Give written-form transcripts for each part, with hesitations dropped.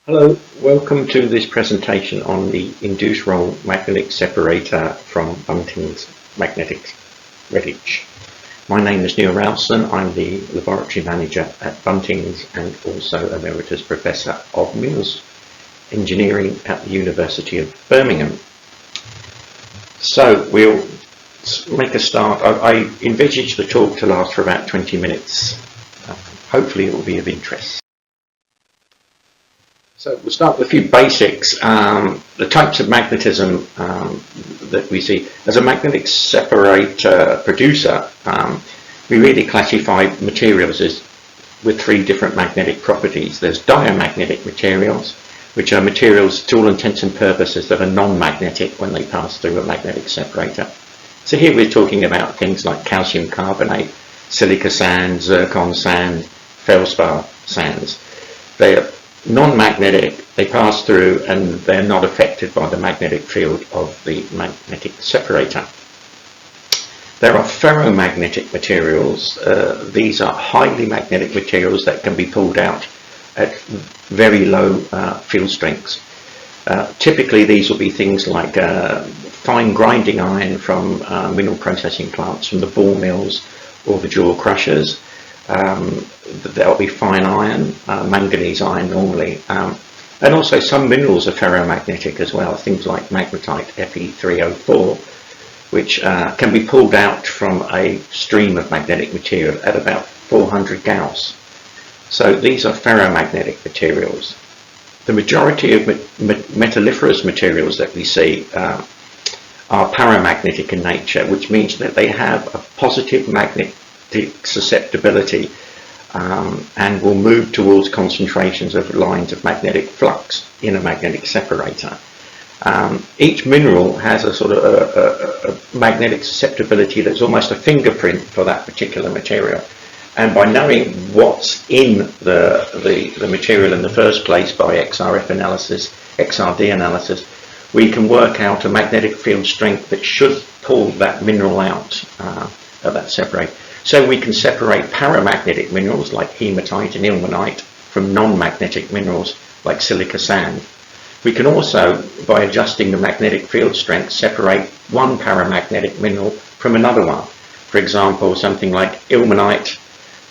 Hello, welcome to this presentation on the Induced Roll Magnetic Separator from Bunting's Magnetic Redditch. My name is Neil Rowson. I'm the Laboratory Manager at Bunting's and also Emeritus Professor of Minerals Engineering at the University of Birmingham. So we'll make a start. I envisage the talk to last for about 20 minutes. Hopefully it will be of interest. So we'll start with a few basics. The types of magnetism that we see. As a magnetic separator producer, we really classify materials with three different magnetic properties. There's diamagnetic materials, which are materials to all intents and purposes that are non-magnetic when they pass through a magnetic separator. So here we're talking about things like calcium carbonate, silica sand, zircon sand, feldspar sands. They're non-magnetic, they pass through and they're not affected by the magnetic field of the magnetic separator. There are ferromagnetic materials. These are highly magnetic materials that can be pulled out at very low field strengths. Typically these will be things like fine grinding iron from mineral processing plants, from the ball mills or the jaw crushers. There'll be fine iron, manganese iron normally, and also some minerals are ferromagnetic as well, things like magnetite Fe3O4, which can be pulled out from a stream of magnetic material at about 400 Gauss. So these are ferromagnetic materials. The majority of metalliferous materials that we see are paramagnetic in nature, which means that they have a positive magnetic susceptibility and will move towards concentrations of lines of magnetic flux in a magnetic separator. Each mineral has a sort of a magnetic susceptibility that's almost a fingerprint for that particular material. And by knowing what's in the material in the first place by XRF analysis, XRD analysis, we can work out a magnetic field strength that should pull that mineral out of that separator. So we can separate paramagnetic minerals like hematite and ilmenite from non-magnetic minerals like silica sand. We can also, by adjusting the magnetic field strength, separate one paramagnetic mineral from another one. For example, something like ilmenite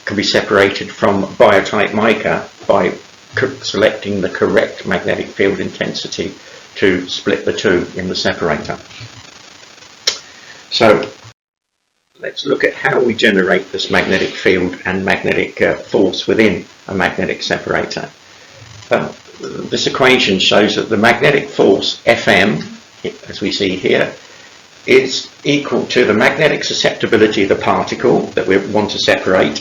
can be separated from biotite mica by selecting the correct magnetic field intensity to split the two in the separator. So let's look at how we generate this magnetic field and magnetic force within a magnetic separator. This equation shows that the magnetic force Fm, as we see here, is equal to the magnetic susceptibility of the particle that we want to separate,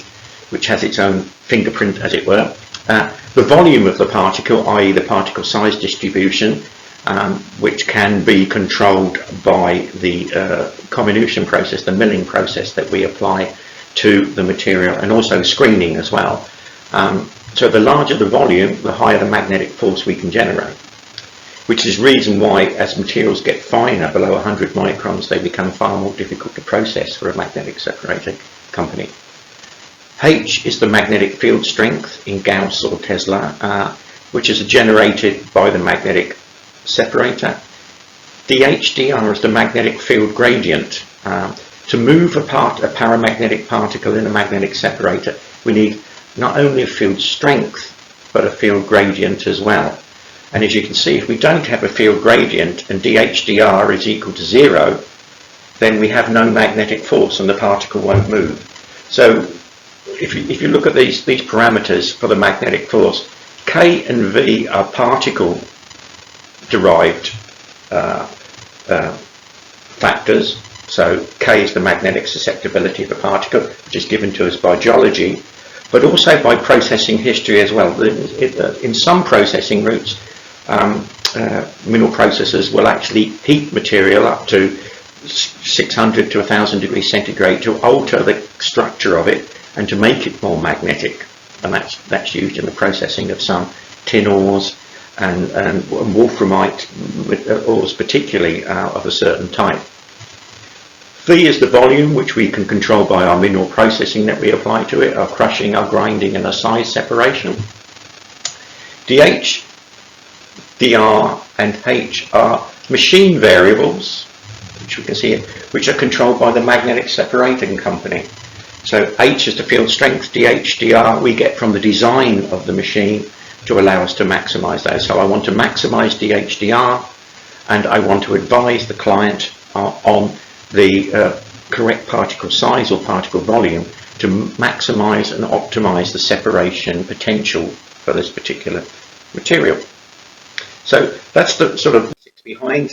which has its own fingerprint, as it were, the volume of the particle, i.e. the particle size distribution, which can be controlled by the comminution process, the milling process that we apply to the material, and also screening as well. So the larger the volume, the higher the magnetic force we can generate, which is the reason why as materials get finer, below 100 microns, they become far more difficult to process for a magnetic separator company. H is the magnetic field strength in Gauss or Tesla, which is generated by the magnetic separator. dH/dr is the magnetic field gradient. To move a paramagnetic particle in a magnetic separator, we need not only a field strength, but a field gradient as well. And as you can see, if we don't have a field gradient and dH/dr is equal to 0, then we have no magnetic force and the particle won't move. So if you look at these parameters for the magnetic force, K and V are particle derived factors. So K is the magnetic susceptibility of the particle, which is given to us by geology, but also by processing history as well. In some processing routes, mineral processors will actually heat material up to 600 to 1000 degrees centigrade to alter the structure of it and to make it more magnetic, and that's used in the processing of some tin ores and wolframite ores, particularly of a certain type. V is the volume, which we can control by our mineral processing that we apply to it, our crushing, our grinding, and our size separation. dH dr and h are machine variables, which we can see here, which are controlled by the magnetic separating company. So h is the field strength, dh, dr we get from the design of the machine to allow us to maximize those. So I want to maximize dh, dr, and I want to advise the client on the correct particle size or particle volume to maximize and optimize the separation potential for this particular material. So that's the sort of behind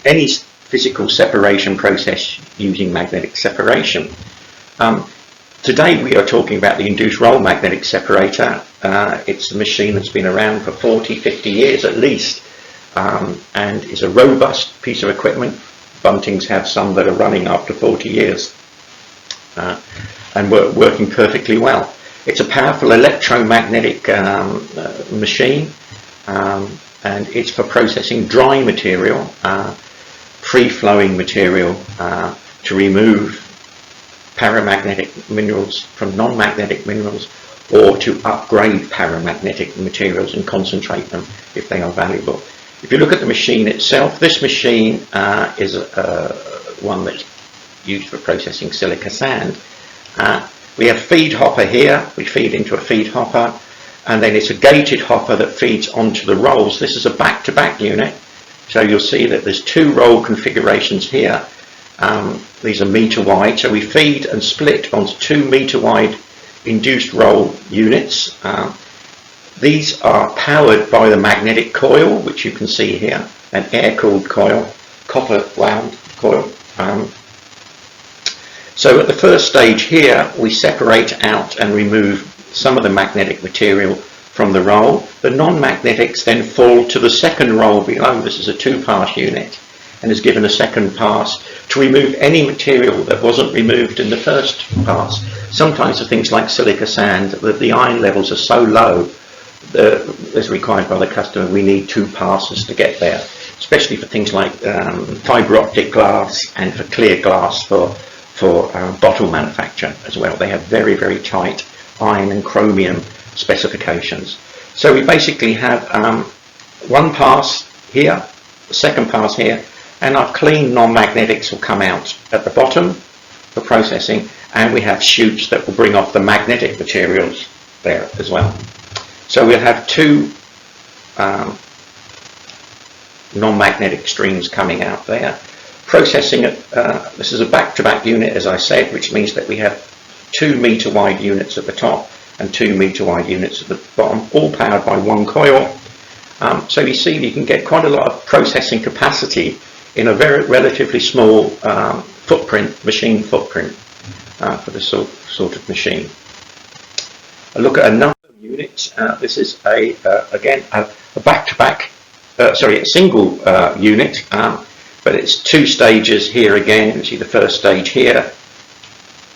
any physical separation process using magnetic separation. Today we are talking about the induced roll magnetic separator. It's a machine that's been around for 40, 50 years at least, and is a robust piece of equipment. Buntings have some that are running after 40 years and working perfectly well. It's a powerful electromagnetic machine, and it's for processing dry material, free-flowing material, to remove paramagnetic minerals from non-magnetic minerals, or to upgrade paramagnetic materials and concentrate them if they are valuable. If you look at the machine itself, this machine is one that's used for processing silica sand. We have feed hopper here, we feed into a feed hopper, and then it's a gated hopper that feeds onto the rolls. This is a back-to-back unit, so you'll see that there's two roll configurations here. These are meter wide, so we feed and split onto 2 meter wide induced roll units. These are powered by the magnetic coil, which you can see here, an air-cooled coil, copper wound coil. So at the first stage here, we separate out and remove some of the magnetic material from the roll. The non-magnetics then fall to the second roll below. This is a 2-pass unit, and is given a second pass to remove any material that wasn't removed in the first pass. Sometimes for things like silica sand, the iron levels are so low, as required by the customer, we need 2 passes to get there, especially for things like fibre optic glass and for clear glass for bottle manufacture as well. They have very, very tight iron and chromium specifications. So we basically have 1 pass here, the second pass here, and our clean non-magnetics will come out at the bottom for processing, and we have chutes that will bring off the magnetic materials there as well. So we'll have 2 non-magnetic streams coming out there. Processing it, this is a back-to-back unit, as I said, which means that we have 2 meter wide units at the top and 2 meter wide units at the bottom, all powered by 1 coil. So you see you can get quite a lot of processing capacity in a very relatively small footprint, machine footprint, for this sort of machine. A look at another unit. This is again a back-to-back, a single unit, but it's 2 stages here again. You see the first stage here,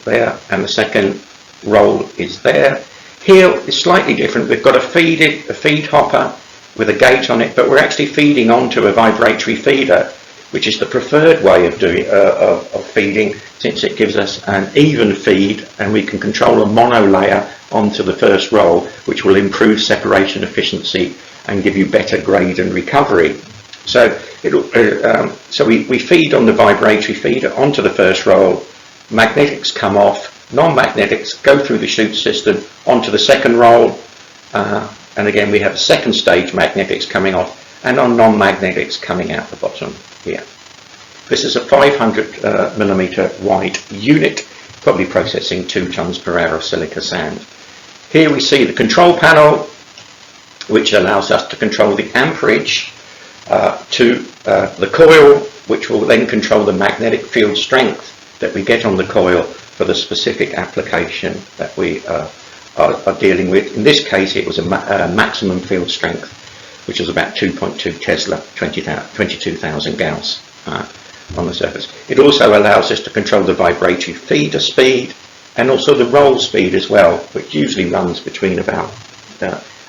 there, and the second roll is there. Here it's slightly different. We've got a feed hopper with a gate on it, but we're actually feeding onto a vibratory feeder, which is the preferred way of doing of feeding, since it gives us an even feed, and we can control a mono layer onto the first roll, which will improve separation efficiency and give you better grade and recovery. So we feed on the vibratory feeder onto the first roll. Magnetics come off. Non-magnetics go through the chute system onto the second roll, and again we have second stage magnetics coming off, and our non-magnetics coming out the bottom here. This is a 500 millimeter wide unit, probably processing 2 tons per hour of silica sand. Here we see the control panel, which allows us to control the amperage to the coil, which will then control the magnetic field strength that we get on the coil for the specific application that we are dealing with. In this case, it was a maximum field strength, which was about 2.2 Tesla, 22,000 Gauss on the surface. It also allows us to control the vibratory feeder speed and also the roll speed as well, which usually runs between about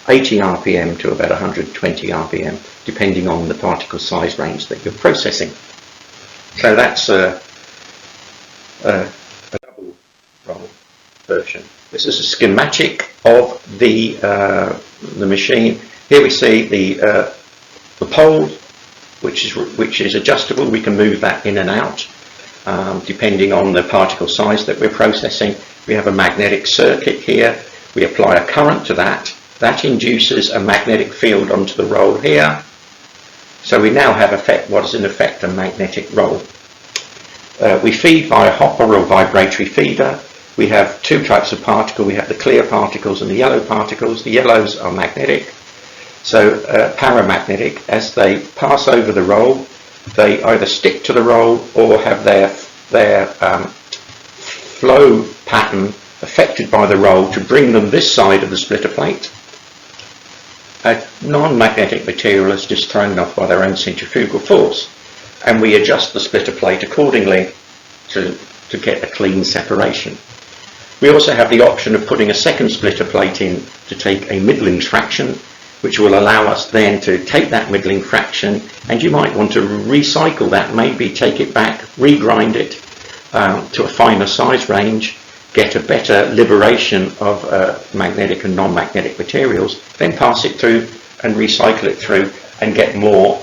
80 RPM to about 120 RPM, depending on the particle size range that you're processing. So that's a double roll version. This is a schematic of the machine. Here we see the the pole, which is adjustable. We can move that in and out depending on the particle size that we're processing. We have a magnetic circuit here. We apply a current to that. That induces a magnetic field onto the roll here. So we now have what is in effect a magnetic roll. We feed via hopper or vibratory feeder. We have two types of particle. We have the clear particles and the yellow particles. The yellows are magnetic, so paramagnetic. As they pass over the roll, they either stick to the roll or have their flow pattern affected by the roll to bring them this side of the splitter plate. A non-magnetic material is just thrown off by their own centrifugal force, and we adjust the splitter plate accordingly to get a clean separation. We also have the option of putting a second splitter plate in to take a middling fraction, which will allow us then to take that middling fraction, and you might want to recycle that, maybe take it back, regrind it to a finer size range, get a better liberation of magnetic and non-magnetic materials, then pass it through and recycle it through and get more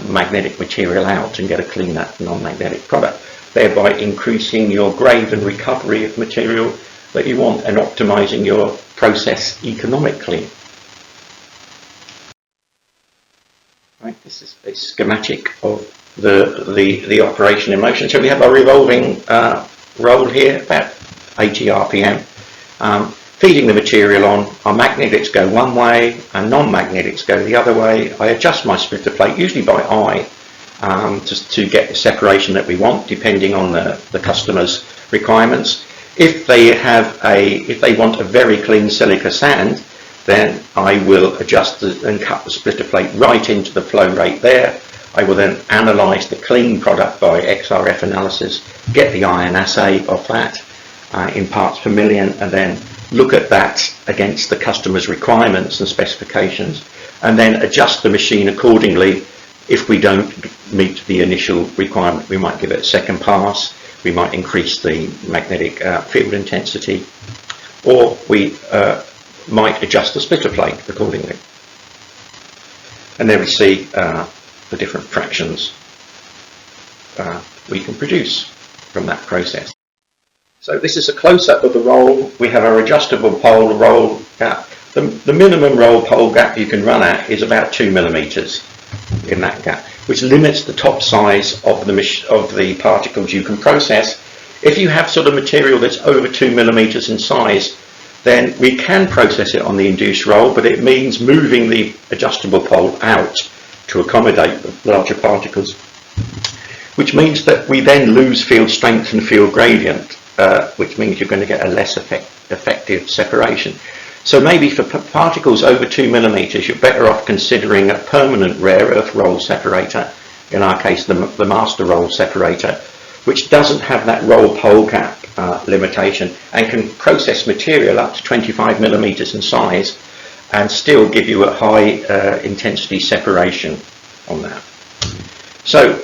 magnetic material out and get a cleaner non-magnetic product, thereby increasing your grade and recovery of material that you want and optimizing your process economically. Right, this is a schematic of the operation in motion. So we have a revolving roll here, about 80 RPM, feeding the material on. Our magnetics go one way and non-magnetics go the other way. I adjust my splitter plate, usually by eye, just to get the separation that we want, depending on the customer's requirements. If they want a very clean silica sand, then I will adjust and cut the splitter plate right into the flow rate there. I will then analyse the clean product by XRF analysis, get the ion assay of that in parts per million, and then look at that against the customer's requirements and specifications, and then adjust the machine accordingly. If we don't meet the initial requirement, we might give it a second pass, we might increase the magnetic field intensity, or we might adjust the splitter plate accordingly. And then we see the different fractions we can produce from that process. So this is a close-up of the roll. We have our adjustable pole roll gap. The minimum roll pole gap you can run at is about 2 millimeters in that gap, which limits the top size of the particles you can process. If you have sort of material that's over 2 millimeters in size, then we can process it on the induced roll, but it means moving the adjustable pole out to accommodate the larger particles, which means that we then lose field strength and field gradient, which means you're going to get a less effective separation. So maybe for particles over 2 millimeters, you're better off considering a permanent rare earth roll separator, in our case the master roll separator, which doesn't have that roll pole gap limitation and can process material up to 25 millimeters in size and still give you a high intensity separation on that. So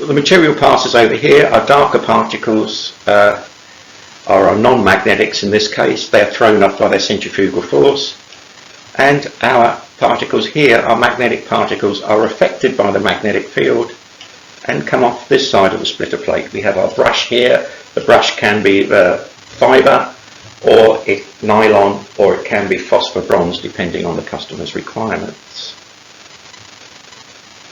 the material passes over here. Our darker particles are our non-magnetics in this case. They're thrown off by their centrifugal force, and our particles here, our magnetic particles, are affected by the magnetic field and come off this side of the splitter plate. We have our brush here. The brush can be fibre or nylon, or it can be phosphor bronze depending on the customer's requirements.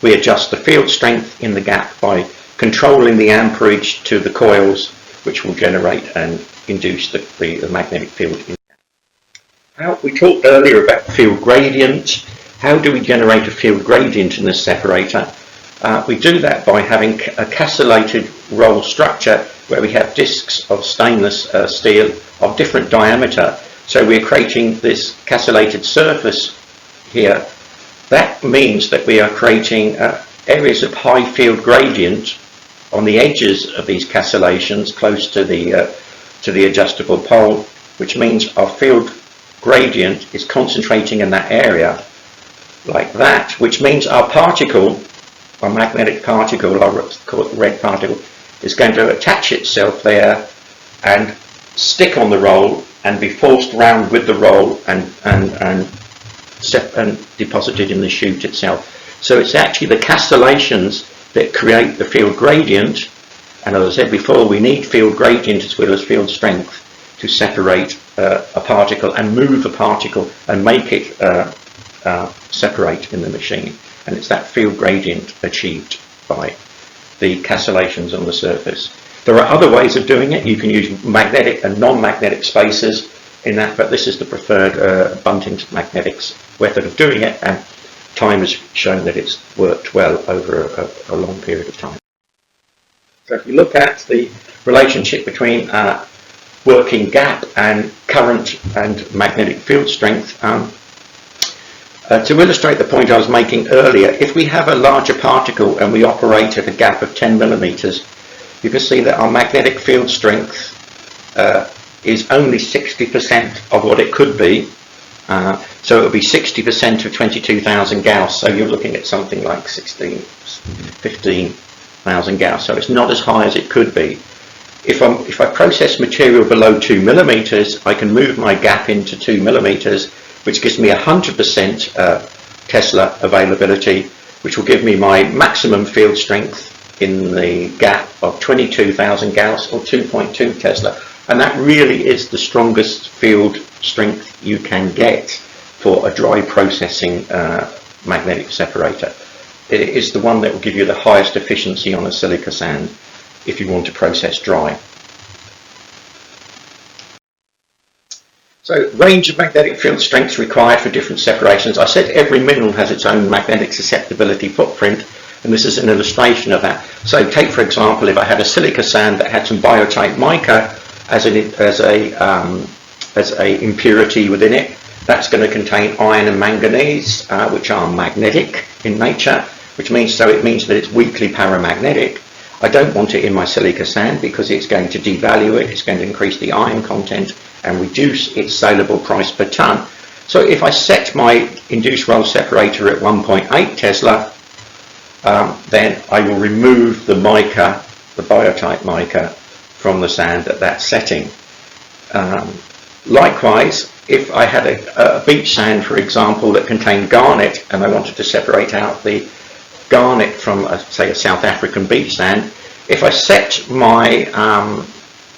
We adjust the field strength in the gap by controlling the amperage to the coils, which will generate and induce the magnetic field. We talked earlier about field gradient. How do we generate a field gradient in this separator? We do that by having a castellated roll structure where we have discs of stainless steel of different diameter. So we're creating this castellated surface here. That means that we are creating areas of high field gradient on the edges of these castellations close to the adjustable pole, which means our field gradient is concentrating in that area like that, which means our particle, our magnetic particle, our red particle, is going to attach itself there and stick on the roll and be forced round with the roll and deposited in the chute itself. So it's actually the castellations that create the field gradient, and as I said before, we need field gradient as well as field strength to separate a particle and move a particle and make it separate in the machine. And it's that field gradient achieved by the castellations on the surface. There are other ways of doing it. You can use magnetic and non-magnetic spacers in that, but this is the preferred Bunting's magnetics method of doing it, and time has shown that it's worked well over a long period of time. So if you look at the relationship between working gap and current and magnetic field strength, to illustrate the point I was making earlier, if we have a larger particle and we operate at a gap of 10 millimeters, you can see that our magnetic field strength is only 60% of what it could be. So it will be 60% of 22,000 Gauss. So you're looking at something like 15,000 Gauss. So it's not as high as it could be. If I process material below 2 millimeters, I can move my gap into 2 millimeters, which gives me 100% Tesla availability, which will give me my maximum field strength in the gap of 22,000 Gauss or 2.2 Tesla. And that really is the strongest field strength you can get for a dry processing magnetic separator. It is the one that will give you the highest efficiency on a silica sand if you want to process dry. So range of magnetic field strengths required for different separations. I said every mineral has its own magnetic susceptibility footprint, and this is an illustration of that. So take, for example, if I had a silica sand that had some biotite mica as a impurity within it, that's going to contain iron and manganese, which are magnetic in nature, which means that it's weakly paramagnetic. I don't want it in my silica sand because it's going to devalue it, it's going to increase the iron content and reduce its saleable price per ton. So if I set my induced roll separator at 1.8 Tesla, then I will remove the mica, the biotite mica, from the sand at that setting. Likewise, if I had a beach sand, for example, that contained garnet, and I wanted to separate out the garnet from, say, a South African beach sand, if I set my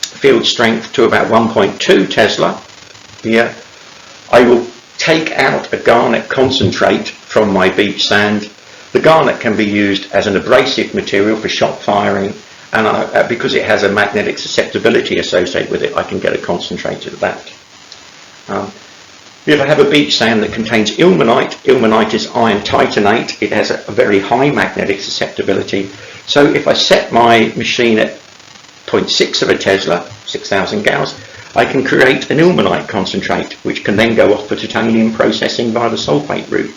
field strength to about 1.2 Tesla here, I will take out a garnet concentrate from my beach sand. The garnet can be used as an abrasive material for shot firing, and because it has a magnetic susceptibility associated with it, I can get a concentrate of that. If I have a beach sand that contains ilmenite, ilmenite is iron titanate, it has a very high magnetic susceptibility. So if I set my machine at 0.6 of a Tesla, 6,000 Gauss, I can create an ilmenite concentrate, which can then go off for titanium processing via the sulfate route.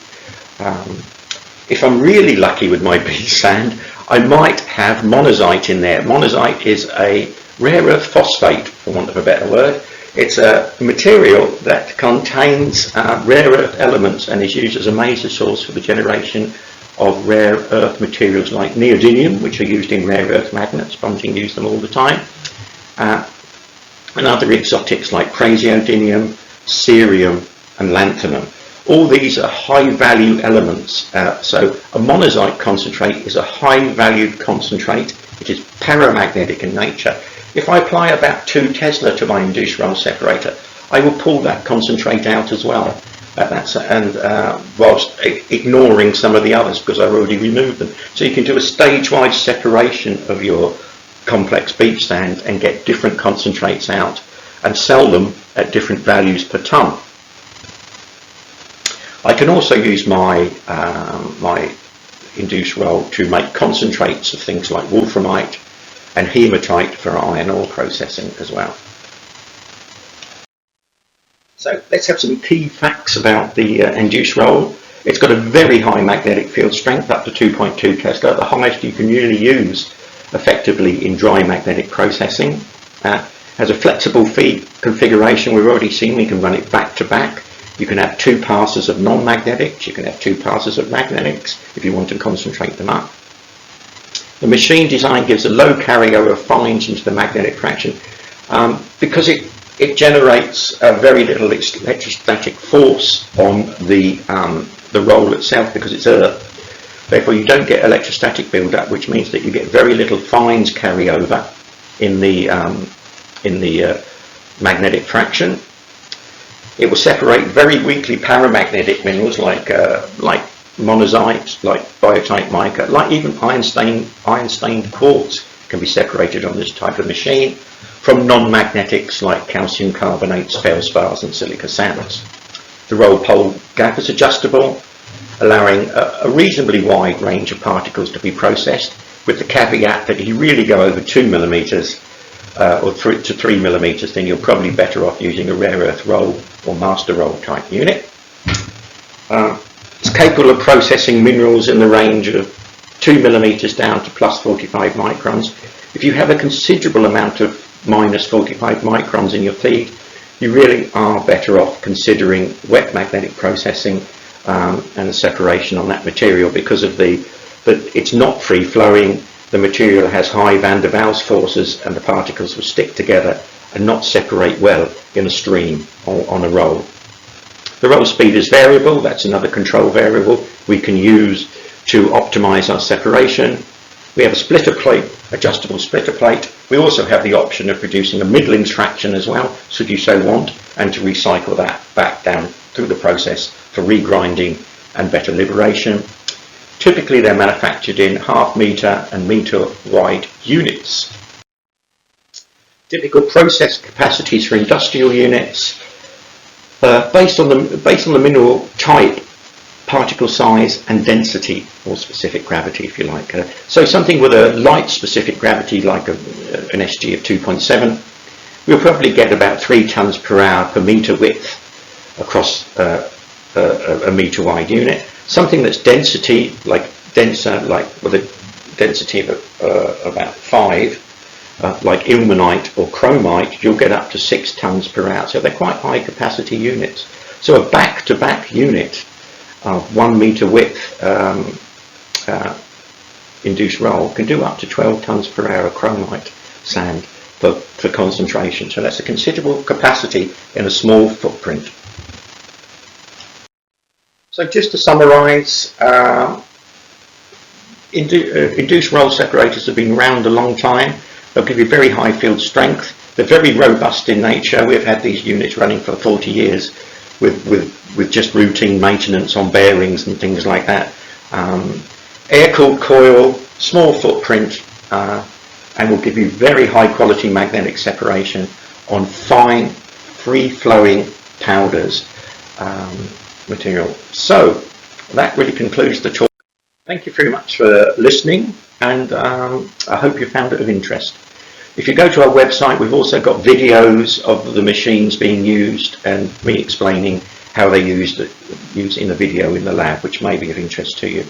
If I'm really lucky with my beach sand, I might have monazite in there. Monazite is a rare earth phosphate, for want of a better word. It's a material that contains rare earth elements and is used as a major source for the generation of rare earth materials like neodymium, which are used in rare earth magnets. Bunting use them all the time. And other exotics like praseodymium, cerium and lanthanum. All these are high value elements. So a monazite concentrate is a high valued concentrate. It is paramagnetic in nature. If I apply about 2 Tesla to my induced roll separator, I will pull that concentrate out as well. Whilst ignoring some of the others because I've already removed them. So you can do a stage-wise separation of your complex beach sand and get different concentrates out and sell them at different values per ton. I can also use my induced roll to make concentrates of things like wolframite and hematite for iron ore processing as well. So let's have some key facts about the induced roll. It's got a very high magnetic field strength, up to 2.2 Tesla, the highest you can really use effectively in dry magnetic processing. Has a flexible feed configuration. We've already seen we can run it back to back. You can have 2 passes of non-magnetics, you can have 2 passes of magnetics if you want to concentrate them up. The machine design gives a low carryover of fines into the magnetic fraction because it generates very little electrostatic force on the roll itself because it's earth. Therefore, you don't get electrostatic build-up, which means that you get very little fines carryover in the magnetic fraction. It will separate very weakly paramagnetic minerals like monazite, like biotite mica, like even iron-stained quartz can be separated on this type of machine from non-magnetics like calcium carbonates, feldspars and silica sands. The roll pole gap is adjustable, allowing a reasonably wide range of particles to be processed, with the caveat that if you really go over 2 millimeters or to 3 millimeters, then you're probably better off using a rare earth roll or master roll type unit. It's capable of processing minerals in the range of 2 millimeters down to plus 45 microns. If you have a considerable amount of minus 45 microns in your feed, you really are better off considering wet magnetic processing and separation on that material, because of that it's not free flowing. The material has high van der Waals forces, and the particles will stick together and not separate well in a stream or on a roll. The roll speed is variable. That's another control variable we can use to optimize our separation. We have a splitter plate, adjustable splitter plate. We also have the option of producing a middlings fraction as well, should you so want, and to recycle that back down through the process for regrinding and better liberation. Typically they're manufactured in half meter and meter wide units. Typical process capacities for industrial units, based on the mineral type, particle size and density, or specific gravity if you like. So something with a light specific gravity like an SG of 2.7, we'll probably get about 3 tons per hour per meter width across a meter wide unit. Something that's denser, like with a density of about 5, like ilmenite or chromite, you'll get up to 6 tons per hour. So they're quite high capacity units. So a back-to-back unit of 1 meter width induced roll can do up to 12 tons per hour chromite sand for concentration. So that's a considerable capacity in a small footprint. So just to summarise, induced roll separators have been around a long time. They'll give you very high field strength. They're very robust in nature. We've had these units running for 40 years with just routine maintenance on bearings and things like that. Air-cooled coil, small footprint, and will give you very high quality magnetic separation on fine, free-flowing powders material. So that really concludes the talk. Thank you very much for listening, and I hope you found it of interest. If you go to our website, we've also got videos of the machines being used and me explaining how they used in the video in the lab, which may be of interest to you.